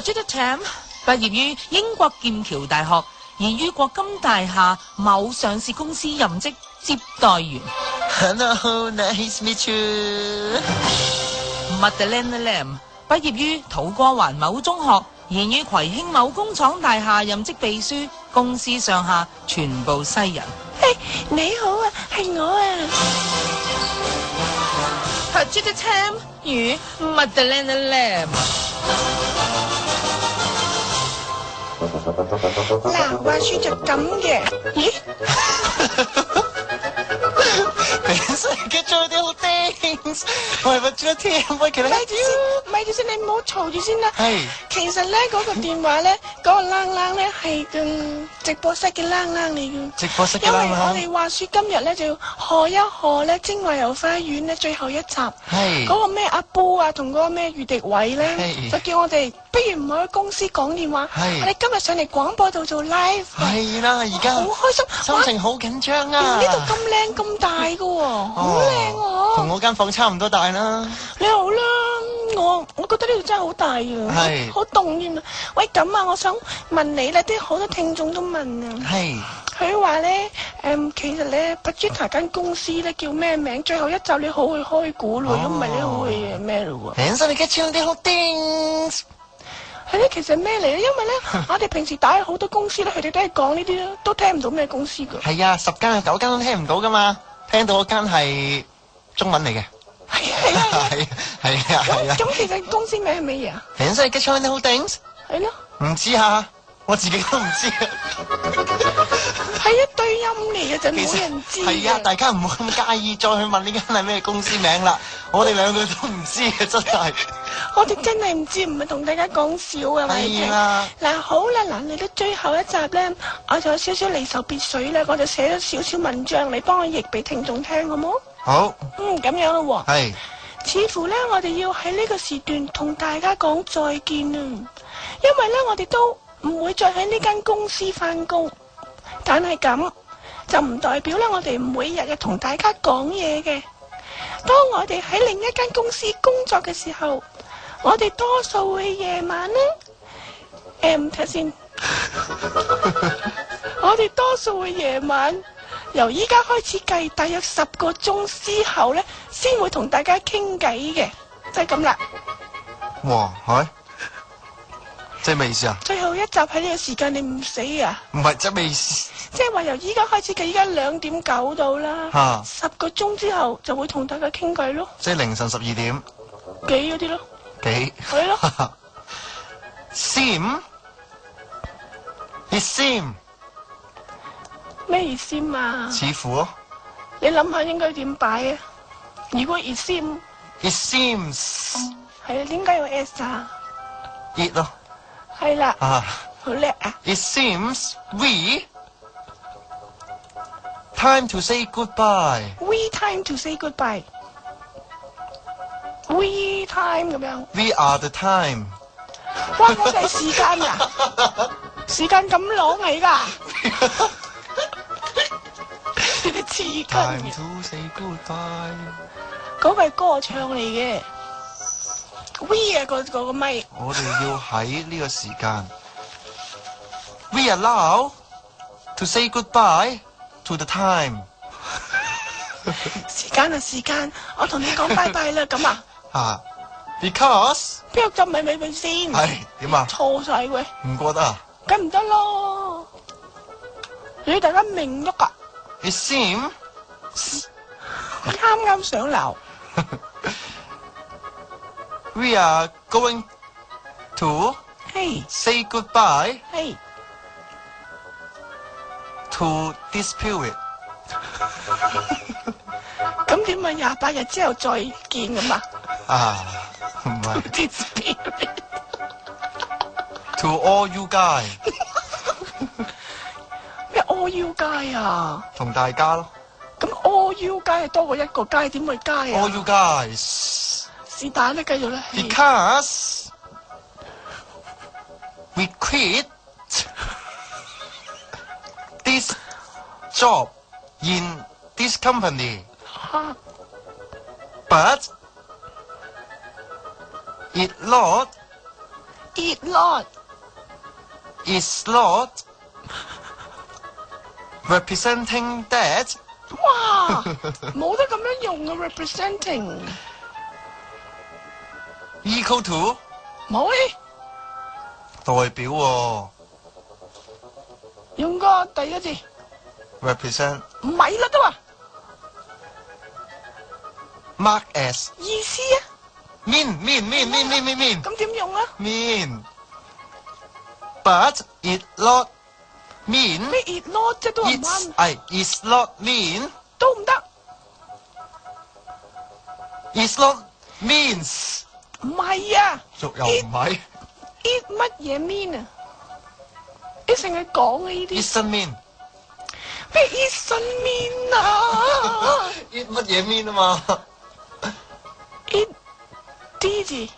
Judith Tam 畢業於英國劍橋大學，現於國金大廈某上市公司任職接待員。Hello, nice meet you. Madeleine Lam 畢業於土瓜灣某中學，現於葵興某工廠大廈任職秘書，公司上下全部西人。你好啊，係我啊。Judith Tam 與 Madeleine Lam。嗱，話說就咁嘅。咦？Get your little things。喂，我做咗聽，喂，其實咪住先，你唔好嘈住先啦。係。其實咧，嗰個電話咧，嗰個啷啷咧係直播室嘅啷啷嚟嘅。直播室嘅啷啷。因為我哋話說今日咧就要賀一賀咧精華遊花園咧最後一集。係。嗰個咩阿波啊，同嗰個咩余迪偉咧，係。就叫我哋不如唔好喺公司講電話。係。我哋今日上嚟廣播度做 live。係啦，而家好開心，心情好緊張啊！呢度咁靚咁大㗎喎，好靚喎。同我間房差唔多大啦。你好啦，我覺得呢度真係好大啊，係好凍添啊！喂，咁啊，我想問你咧，啲好多聽眾都問啊。係。佢話咧，其實咧 Pajita 間公司咧叫咩名？最後一集你好會開估咯，如果唔係你好會咩咯喎？你get your little things。係咧，其實咩嚟咧？因為咧，我哋平時打好多公司咧，佢哋都係講呢啲咯，都聽唔到咩公司噶。係啊，10間9間都聽唔到噶嘛，聽到嗰間係中文嚟嘅。係啊。係啊。咁其實公司名係咩嘢啊？你get your little things。係咯。唔知啊，我自己都唔知啊。係一堆音嚟嘅就冇人知。係啊，大家唔好咁介意，再去問呢間係咩公司名啦。我哋兩個都唔知啊，真係。我哋真係唔知，唔係同大家講笑啊！係啊。嗱，好啦，嗱嚟到最後一集咧，我就有少少離愁別緒咧，我就寫咗少少文章嚟幫我譯俾聽眾聽，好冇？好。咁樣咯喎。係。似乎咧，我哋要喺呢個時段同大家講再見啊！因為咧，我哋都唔會再喺呢間公司翻工，但係咁就唔代表咧，我哋唔會日日同大家講嘢嘅。當我哋喺另一間公司工作嘅時候，我哋多數會夜晚啦。睇先，我哋多數會夜晚，由依家開始計，大約10個鐘之後咧，先會同大家傾偈嘅，就係咁啦。哇，係，即係咩意思啊？最後一集喺呢個時間，你唔死啊？唔係，即係咩意思？即係話由依家開始計，依家2:09到啦。10個鐘之後就會同大家傾偈咯。即係凌晨12點幾嗰啲咯。幾？係咯。It seem 咩意思嘛？似乎咯。你諗下應該點擺啊？如果 it seems 係啊，點解有 s 啊 ？it 咯。係啦。啊。好叻啊 ！It seems we time to say goodbye. We time to say goodbye. We time 咁樣。We are the time. 哇！我哋係時間啊！時間咁攞嚟㗎。時間。Time to say goodbye。嗰個係歌唱嚟嘅。We 啊，個咪。我哋要喺呢個時間。We allow to say goodbye to the time。時間啊時間，我同你講拜拜啦，咁啊。Because 邊個浸咪先？係點啊？錯晒喂！唔覺得啊？梗唔得咯！你大家明喐啊 ？It seems 啱想鬧。We are going to say goodbye to this period。咁點啊？28日之後再見咁啊？唔係。This period。To all you guys。咩 all you guys 啊？同大家咯。咁 all you guys 係多過一個街，點會街啊 ？All you guys。是但咧，繼續咧。Because we quit this job in this company, but it not eat lot。 is not representing that 哇，冇得咁樣用啊 representing， equal to 冇咧，代表喎用個第一字， represent 唔係啦都話 mark as 意思啊， mean 咁點用啊？ mean but it not mean 咩 eat lot 啫都唔 it's 啱， is not mean 都唔得， is not means 唔係啊又唔係 ，eat 乜嘢 mean 啊？你成日講啊呢啲， isn't mean 咩 isn't mean 啊 eat 乜嘢 mean 啊嘛？eat D 字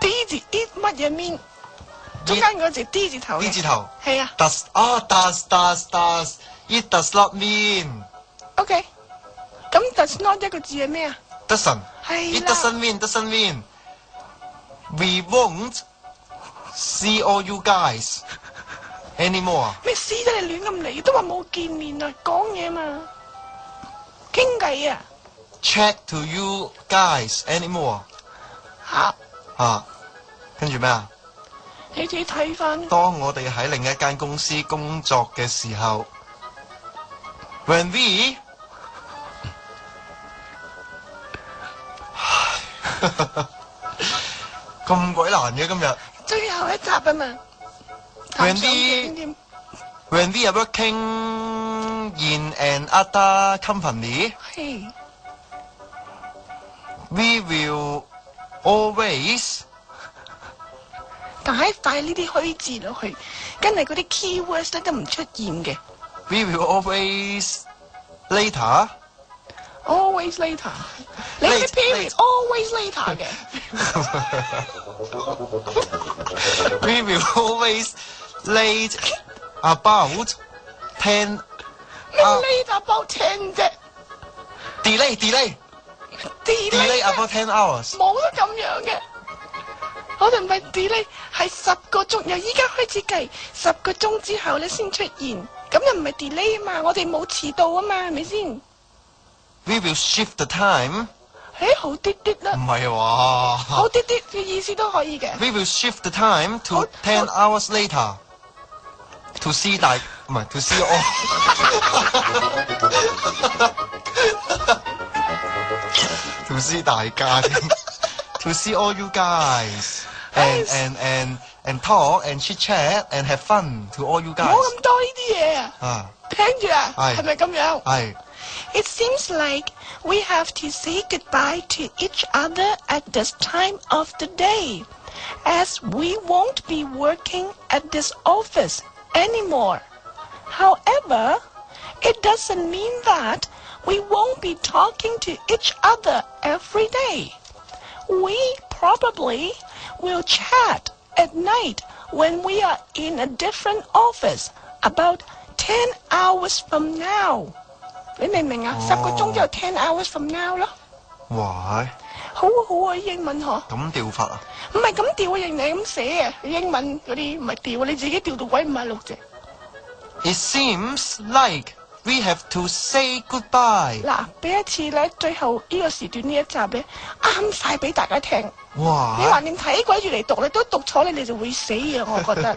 ，D 字 eat 乜嘢 mean？ 中間嗰個字 D 字頭嘅 D 字頭係啊 does it does not mean ，OK，咁 does not 一個字係咩啊？ doesn't 係 it 啦 doesn't mean we won't see all you guys anymore 咩師得你亂咁嚟，都話冇見面啊，講嘢嘛，傾偈啊， chat to you guys anymore 嚇，跟住咩啊？你自己睇翻。當我哋喺另一間公司工作嘅時候 ，when we 咁鬼難嘅今日最後一集啊嘛，談上景添。 ，when we are working in an other company， 係 we will always 帶呢啲虛字落去，跟住嗰啲 keywords 咧都唔出現嘅。 we will always later Always later， 你嗰啲 period always later 嘅。 we will always late about 10咩 later about 10啫 delay ？delay about 10 hours。冇得咁樣嘅。我哋唔係 delay， 係10個鐘，由依家開始計10個鐘之後咧先出現，咁又唔係 delay 啊嘛，我哋冇遲到啊嘛，係咪先？ We will shift the time。好啲啲啦唔，係話。好啲啲嘅意思都可以嘅。 We will shift the time to 好 10 hours later to see 唔係 to see all to see 大家添 to see all you guys and talk and chit chat and have fun to all you 唔 guys 好咁多呢啲嘢啊！啊聽住啊，係係咪咁樣？係 It seems like we have to say goodbye to each other at this time of the day, as we won't be working at this office anymore. However, it doesn't mean that we won't be talking to each other every day. We probably will chat at night when we are in a different office about 10 hours from now. 你明唔明啊？10個鐘之後10 hours from now 咯，哇好好啊！英文嗬，咁調法啊唔係咁調啊，人哋咁寫啊，英文嗰啲唔係調啊，你自己調到鬼556隻。 It seems like we have to say goodbye 嗱，俾一次咧，最後呢個時段呢一集咧，啱晒俾大家聽。哇你橫掂睇鬼住嚟讀，你都讀錯你就會死啊！我覺得。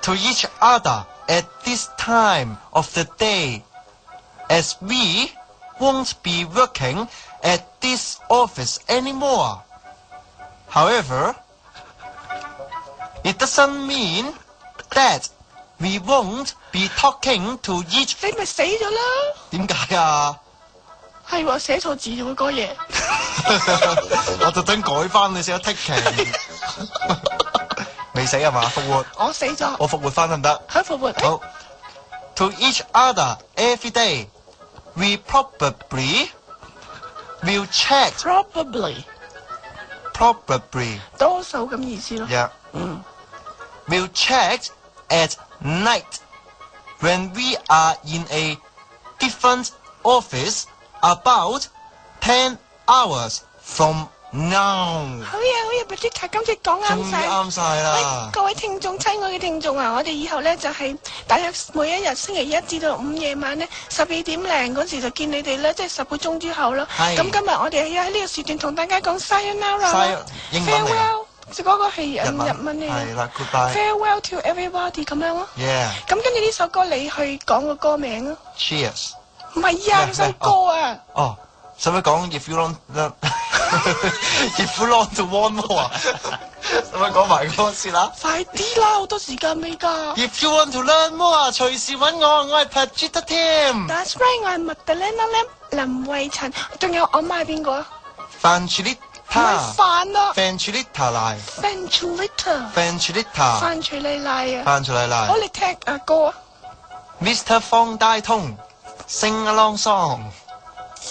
to each other at this time of the day as we won't be working at this office anymore. However, it doesn't mean that we won't be talking to each 你咪死咗啦！點解啊？係喎，寫錯字喎嗰嘢。我特登改翻你寫咗 taking 未死係嘛？復活，我死咗，我復活翻得唔得？喺復活。好 To each other every day, we probably will chat. Probably Probably, 多數咁意思咯。 yeah. 嗯 We'll chat at night when we are in a different office about 10 hours from Now，好嘢，Patricia，今次講終於啱晒。啱晒啦。各位聽眾，親愛嘅聽眾啊，我哋以後呢就係大約每一日星期一至到5夜晚呢12點零嗰時就見你哋啦，即係10個鐘之後啦。係咁今日我哋要喺呢個時段同大家講 Sayonara 英文嚟啊 farewell，就嗰個係日文嚟係啦，goodbye。 ，farewell to everybody 咁樣咯。 Yeah，咁跟住呢首歌你去講個歌名啊？ cheers。唔係啊，首歌啊。哦，使唔使講 if you want if you want to want more 啊？使唔使講埋嗰個先啦？快啲啦，好多時間未㗎。 If you want to learn more 啊，隨時揾我係 Patricia Tim。 That's right，我係Madalena Lam 林慧塵，仲有我媽係邊個啊？唔係 Fancilita 飯啊 Fancilita 奶 ，Fancilita， Fancilita 飯徐麗麗啊。翻出嚟啦好，你踢歌啊。 Mr. 方大通 Sing along song。